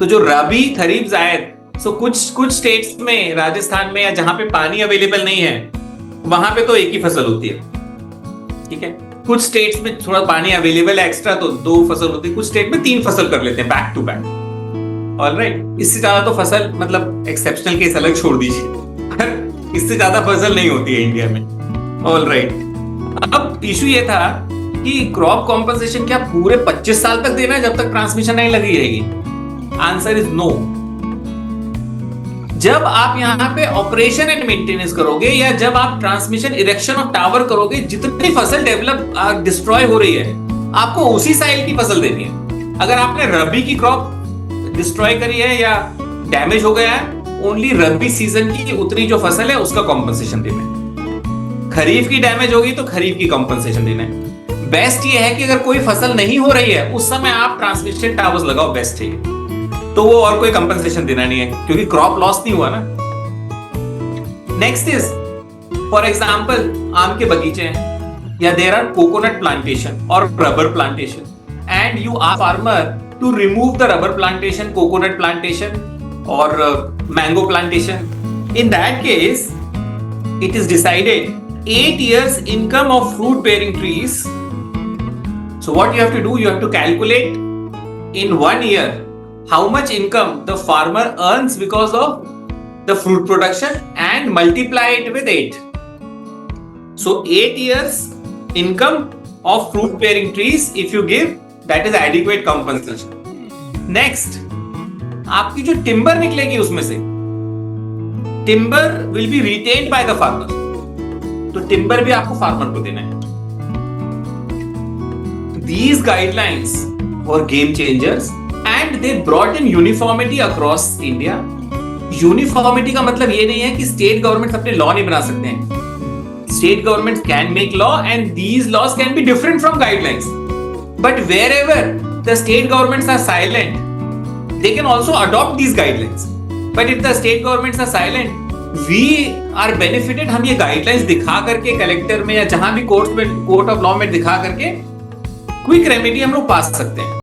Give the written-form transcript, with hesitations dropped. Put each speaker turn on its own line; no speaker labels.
तो जो रबी खरीफ जायद, सो कुछ स्टेट्स में, राजस्थान में या जहां पे पानी अवेलेबल नहीं है, वहां पे तो एक ही फसल होती है, ठीक है। कुछ स्टेट्स में थोड़ा पानी अवेलेबल है एक्स्ट्रा, तो 2 फसल होती है। कुछ स्टेट में 3 फसल कर लेते हैं बैक टू बैक। ऑलराइट, इससे ज्यादा तो फसल मतलब एक्सेप्शनल केस अलग छोड़ दीजिए, इससे ज्यादा फसल नहीं होती है इंडिया में। ऑलराइट, अब इशू ये था कि क्रॉप कॉम्पनसेशन क्या पूरे 25 साल तक देना है जब तक ट्रांसमिशन लाइन लगी रहेगी? Answer is no. जब आप यहां पे ऑपरेशन एंड मेंटेनेंस करोगे या जब आप ट्रांसमिशन इरेक्शन और टावर करोगे, जितनी फसल डेवलप डिस्ट्रॉय हो रही है, आपको उसी साइल की फसल देनी है। अगर आपने रबी की क्रॉप डिस्ट्रॉय करी है या डैमेज हो गया है, ओनली रबी सीजन की उतनी जो फसल है उसका कॉम्पनसेशन देना है। खरीफ की डैमेज होगी तो खरीफ की कॉम्पनसेशन देना है। बेस्ट ये है कि अगर कोई फसल नहीं हो रही है उस समय आप ट्रांसमिशन टावर्स लगाओ, बेस्ट है, तो वो और कोई कंपनसेशन देना नहीं है क्योंकि क्रॉप लॉस नहीं हुआ ना। नेक्स्ट इज फॉर एग्जांपल आम के बगीचे हैं या देयर आर कोकोनट प्लांटेशन और rubber plantation and you are farmer to remove the rubber plantation, coconut plantation और mango plantation. In that case it is decided 8 years income of fruit bearing trees. So what you have to do, you have to calculate in 1 year how much income the farmer earns because of the fruit production and multiply it with 8. So 8 years income of fruit bearing trees if you give, that is adequate compensation. Next, आपकी जो timber निकलेगी उसमें से, timber will be retained by the farmer. तो timber भी आपको farmer को देना है। These guidelines were game changers and they brought in uniformity across India. Uniformity का मतलब ये नहीं है कि स्टेट गवर्नमेंट अपने लॉ नहीं बना सकते हैं। State government can make law and these laws can be different from guidelines, but wherever the state governments are silent, they can also adopt these guidelines. But if the state governments are silent, we are benefited. हम ये guidelines दिखा करके collector में या जहां भी court of law में दिखा करके क्विक रेमेडी हम लोग पा सकते हैं।